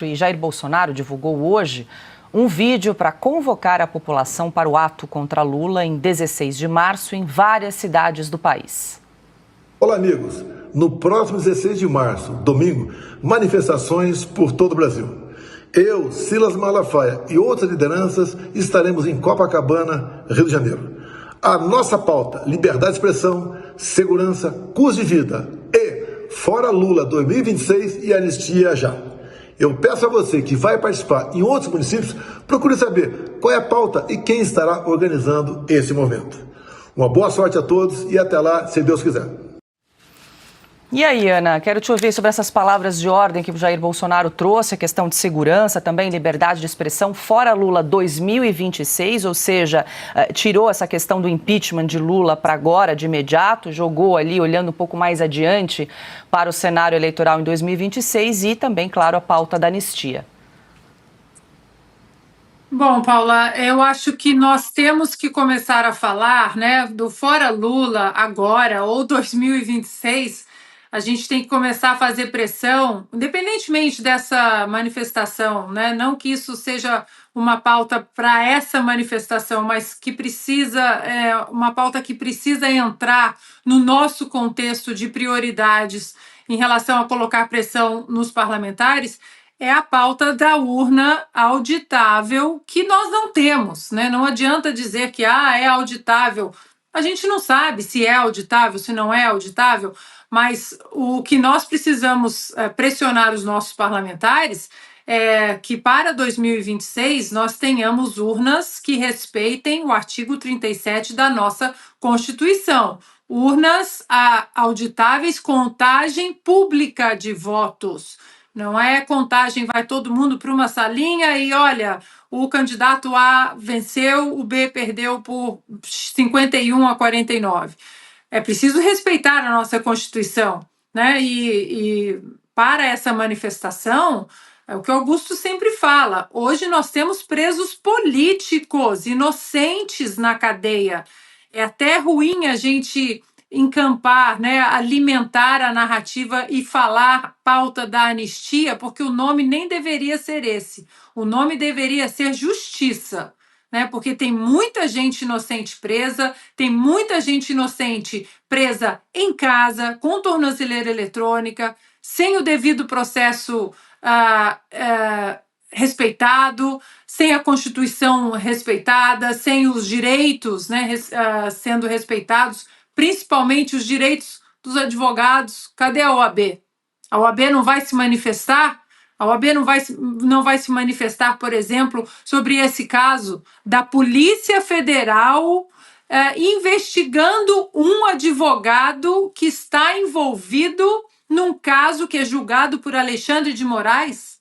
E Jair Bolsonaro divulgou hoje um vídeo para convocar a população para o ato contra Lula em 16 de março em várias cidades do país. Olá, amigos. No próximo 16 de março, domingo, manifestações por todo o Brasil. Eu, Silas Malafaia e outras lideranças estaremos em Copacabana, Rio de Janeiro. A nossa pauta, liberdade de expressão, segurança, custo de vida e fora Lula 2026 e anistia já. Eu peço a você que vai participar em outros municípios, procure saber qual é a pauta e quem estará organizando esse movimento. Uma boa sorte a todos e até lá, se Deus quiser. E aí, Ana, quero te ouvir sobre essas palavras de ordem que o Jair Bolsonaro trouxe, a questão de segurança, também liberdade de expressão, fora Lula 2026, ou seja, tirou essa questão do impeachment de Lula para agora, de imediato, jogou ali, olhando um pouco mais adiante para o cenário eleitoral em 2026 e também, claro, a pauta da anistia. Bom, Paula, eu acho que nós temos que começar a falar, né, do fora Lula agora ou 2026. A gente tem que começar a fazer pressão, independentemente dessa manifestação, né? Não que isso seja uma pauta para essa manifestação, mas que uma pauta que precisa entrar no nosso contexto de prioridades em relação a colocar pressão nos parlamentares, é a pauta da urna auditável, que nós não temos, né? Não adianta dizer que é auditável. A gente não sabe se é auditável, se não é auditável, mas o que nós precisamos pressionar os nossos parlamentares é que para 2026 nós tenhamos urnas que respeitem o artigo 37 da nossa Constituição. Urnas auditáveis, contagem pública de votos. Não é contagem, vai todo mundo para uma salinha e olha, o candidato A venceu, o B perdeu por 51-49. É preciso respeitar a nossa Constituição, né? E para essa manifestação, é o que Augusto sempre fala, hoje nós temos presos políticos, inocentes na cadeia. É até ruim a gente encampar, né, alimentar a narrativa e falar pauta da anistia, porque o nome nem deveria ser esse. O nome deveria ser justiça, né? Porque tem muita gente inocente presa, tem muita gente inocente presa em casa, com tornozeleira eletrônica, sem o devido processo respeitado, sem a Constituição respeitada, sem os direitos, né, sendo respeitados, principalmente os direitos dos advogados. Cadê a OAB? A OAB não vai se manifestar? A OAB não vai se manifestar, por exemplo, sobre esse caso da Polícia Federal investigando um advogado que está envolvido num caso que é julgado por Alexandre de Moraes?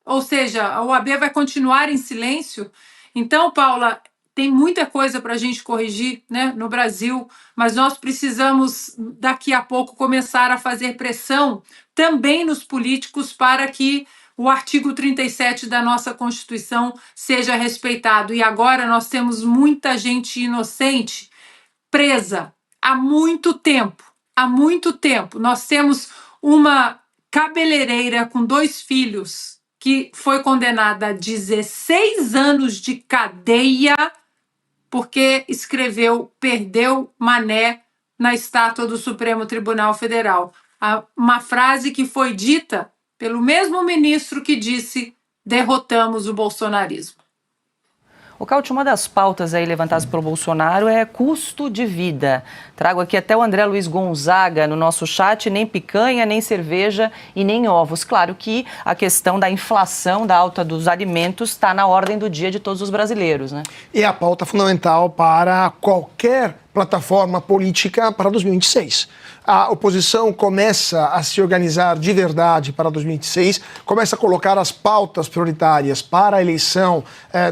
Ou seja, a OAB vai continuar em silêncio? Então, Paula, tem muita coisa para a gente corrigir, né, no Brasil, mas nós precisamos, daqui a pouco, começar a fazer pressão também nos políticos para que o artigo 37 da nossa Constituição seja respeitado. E agora nós temos muita gente inocente presa há muito tempo. Há muito tempo. Nós temos uma cabeleireira com 2 filhos que foi condenada a 16 anos de cadeia porque escreveu "perdeu Mané" na estátua do Supremo Tribunal Federal. Uma frase que foi dita pelo mesmo ministro que disse "derrotamos o bolsonarismo". O Cauti, uma das pautas aí levantadas pelo Bolsonaro é custo de vida. Trago aqui até o André Luiz Gonzaga no nosso chat, nem picanha, nem cerveja e nem ovos. Claro que a questão da inflação, da alta dos alimentos, está na ordem do dia de todos os brasileiros, né? É a pauta fundamental para qualquer plataforma política para 2026. A oposição começa a se organizar de verdade para 2026, começa a colocar as pautas prioritárias para a eleição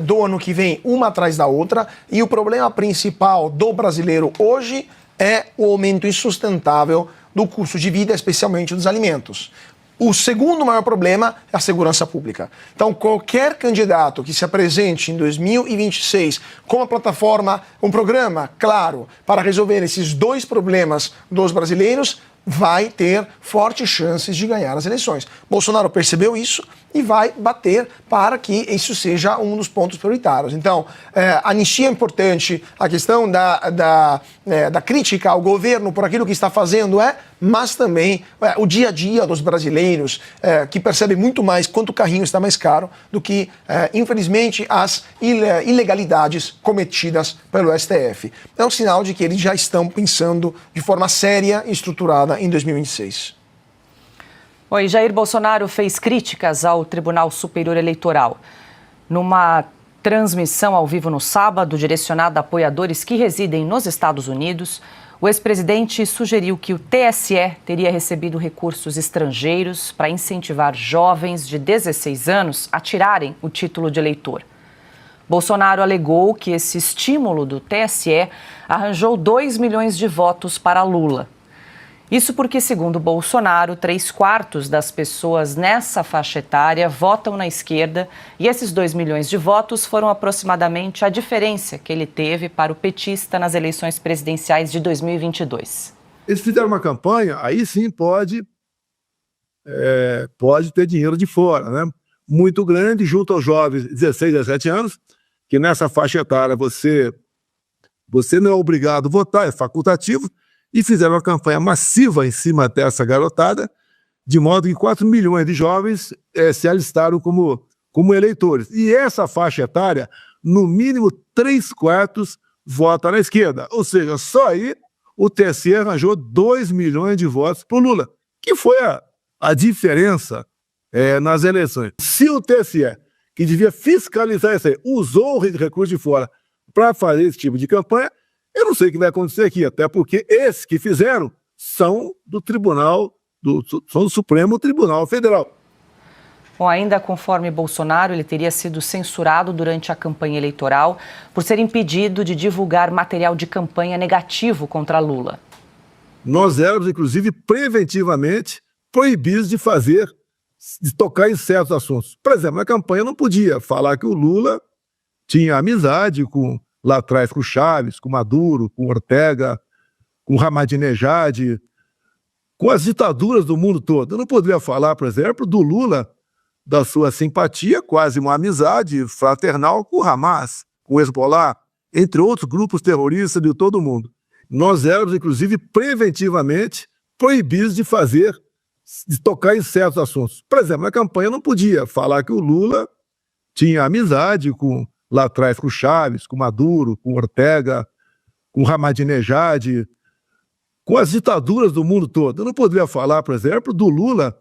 do ano que vem, uma atrás da outra, e o problema principal do brasileiro hoje é o aumento insustentável do custo de vida, especialmente dos alimentos. O segundo maior problema é a segurança pública. Então, qualquer candidato que se apresente em 2026 com uma plataforma, um programa claro para resolver esses 2 problemas dos brasileiros, vai ter fortes chances de ganhar as eleições. Bolsonaro percebeu isso e vai bater para que isso seja um dos pontos prioritários. Então, a anistia é importante, a questão da crítica ao governo por aquilo que está fazendo mas também o dia a dia dos brasileiros, que percebem muito mais quanto o carrinho está mais caro do que, infelizmente, as ilegalidades cometidas pelo STF. É um sinal de que eles já estão pensando de forma séria e estruturada em 2026. Oi, Jair Bolsonaro fez críticas ao Tribunal Superior Eleitoral. Numa transmissão ao vivo no sábado, direcionada a apoiadores que residem nos Estados Unidos, o ex-presidente sugeriu que o TSE teria recebido recursos estrangeiros para incentivar jovens de 16 anos a tirarem o título de eleitor. Bolsonaro alegou que esse estímulo do TSE arranjou 2 milhões de votos para Lula. Isso porque, segundo Bolsonaro, 3/4 das pessoas nessa faixa etária votam na esquerda e esses 2 milhões de votos foram aproximadamente a diferença que ele teve para o petista nas eleições presidenciais de 2022. Eles fizeram uma campanha, aí sim pode ter dinheiro de fora, né? Muito grande, junto aos jovens de 16, 17 anos, que nessa faixa etária você não é obrigado a votar, é facultativo, e fizeram uma campanha massiva em cima dessa garotada, de modo que 4 milhões de jovens se alistaram como eleitores. E essa faixa etária, no mínimo 3/4 vota na esquerda. Ou seja, só aí o TSE arranjou 2 milhões de votos para o Lula, que foi a diferença nas eleições. Se o TSE, que devia fiscalizar isso aí, usou o recurso de fora para fazer esse tipo de campanha, eu não sei o que vai acontecer aqui, até porque esses que fizeram são do Supremo Tribunal Federal. Bom, ainda conforme Bolsonaro, ele teria sido censurado durante a campanha eleitoral por ser impedido de divulgar material de campanha negativo contra Lula. Nós éramos, inclusive, preventivamente proibidos de tocar em certos assuntos. Por exemplo, na campanha não podia falar que o Lula tinha amizade lá atrás com Chaves, com Maduro, com Ortega, com Ahmadinejad, com as ditaduras do mundo todo. Eu não poderia falar, por exemplo, do Lula, da sua simpatia, quase uma amizade fraternal com o Hamas, com o Hezbollah, entre outros grupos terroristas de todo o mundo. Nós éramos, inclusive, preventivamente proibidos de tocar em certos assuntos. Por exemplo, na campanha não podia falar que o Lula tinha amizade lá atrás com Chaves, com Maduro, com Ortega, com Ahmadinejad, com as ditaduras do mundo todo. Eu não poderia falar, por exemplo, do Lula,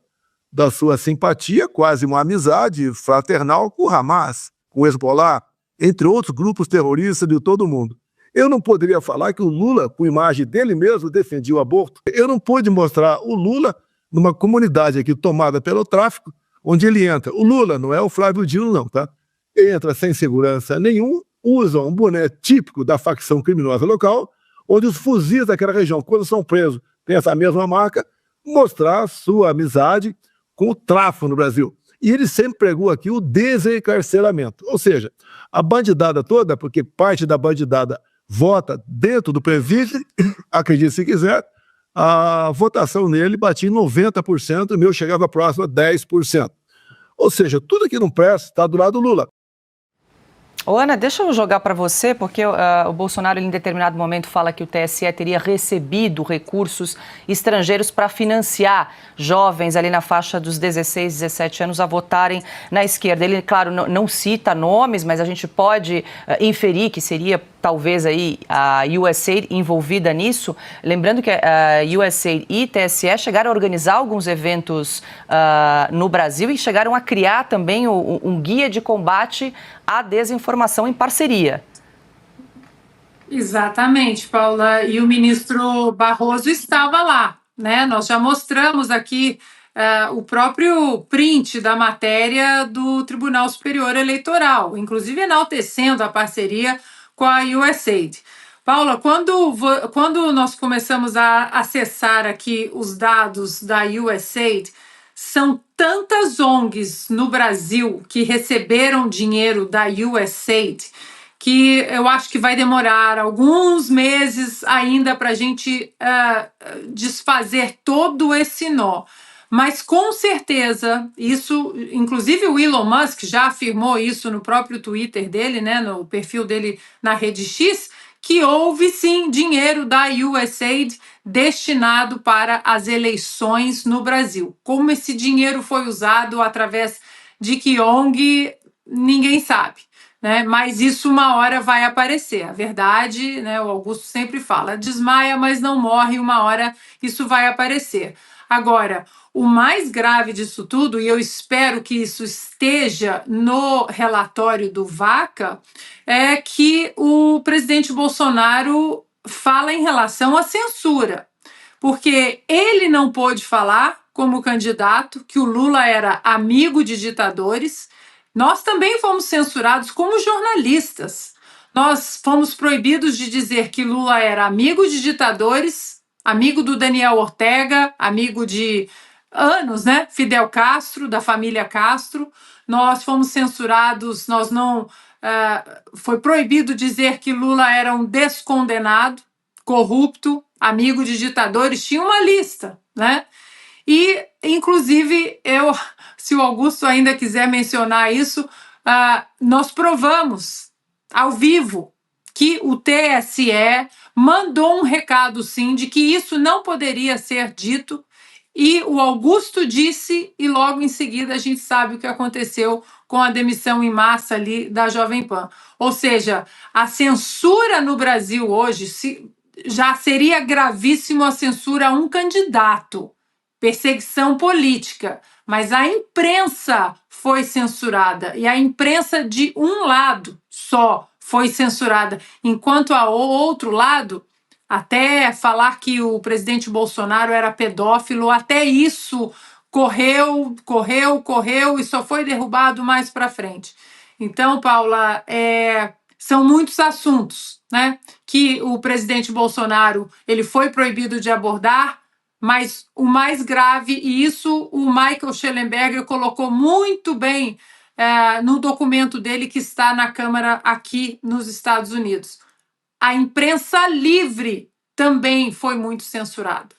da sua simpatia, quase uma amizade fraternal com o Hamas, com o Hezbollah, entre outros grupos terroristas de todo o mundo. Eu não poderia falar que o Lula, com imagem dele mesmo, defendia o aborto. Eu não pude mostrar o Lula numa comunidade aqui tomada pelo tráfico, onde ele entra. O Lula não é o Flávio Dino, não, tá? Entra sem segurança nenhum, usa um boné típico da facção criminosa local, onde os fuzis daquela região, quando são presos, têm essa mesma marca, mostrar sua amizade com o tráfico no Brasil. E ele sempre pregou aqui o desencarceramento. Ou seja, a bandidada toda, porque parte da bandidada vota dentro do presídio, acredite se quiser, a votação nele batia em 90%, o meu chegava próximo a 10%. Ou seja, tudo que não presta está do lado do Lula. Ô, Ana, deixa eu jogar para você, porque o Bolsonaro, em determinado momento, fala que o TSE teria recebido recursos estrangeiros para financiar jovens ali na faixa dos 16, 17 anos a votarem na esquerda. Ele, claro, não cita nomes, mas a gente pode inferir que seria talvez aí a USAID envolvida nisso. Lembrando que a USAID e TSE chegaram a organizar alguns eventos no Brasil e chegaram a criar também um guia de combate à desinformação em parceria. Exatamente, Paula. E o ministro Barroso estava lá, né? Nós já mostramos aqui o próprio print da matéria do Tribunal Superior Eleitoral, inclusive enaltecendo a parceria com a USAID. Paula, quando nós começamos a acessar aqui os dados da USAID, são tantas ONGs no Brasil que receberam dinheiro da USAID que eu acho que vai demorar alguns meses ainda para a gente desfazer todo esse nó. Mas com certeza, isso, inclusive o Elon Musk já afirmou isso no próprio Twitter dele, né, no perfil dele na rede X, que houve sim dinheiro da USAID destinado para as eleições no Brasil. Como esse dinheiro foi usado através de que ONG, ninguém sabe. Né? Mas isso uma hora vai aparecer. A verdade, né, o Augusto sempre fala, desmaia, mas não morre, uma hora isso vai aparecer. Agora, o mais grave disso tudo, e eu espero que isso esteja no relatório do Vaca, é que o presidente Bolsonaro fala em relação à censura, porque ele não pôde falar como candidato que o Lula era amigo de ditadores. Nós também fomos censurados como jornalistas. Nós fomos proibidos de dizer que Lula era amigo de ditadores, amigo do Daniel Ortega, amigo de anos, né? Fidel Castro, da família Castro. Nós fomos censurados, nós não. Foi proibido dizer que Lula era um descondenado, corrupto, amigo de ditadores. Tinha uma lista, né? E, inclusive, se o Augusto ainda quiser mencionar isso, nós provamos ao vivo que o TSE mandou um recado, sim, de que isso não poderia ser dito, e o Augusto disse, e logo em seguida a gente sabe o que aconteceu com a demissão em massa ali da Jovem Pan. Ou seja, a censura no Brasil hoje já seria gravíssimo a censura a um candidato, perseguição política, mas a imprensa foi censurada, e a imprensa de um lado só foi censurada, enquanto ao outro lado, até falar que o presidente Bolsonaro era pedófilo, até isso correu e só foi derrubado mais para frente. Então, Paula, são muitos assuntos, né, que o presidente Bolsonaro ele foi proibido de abordar, mas o mais grave, e isso o Michael Schellenberger colocou muito bem no documento dele que está na Câmara aqui nos Estados Unidos. A imprensa livre também foi muito censurada.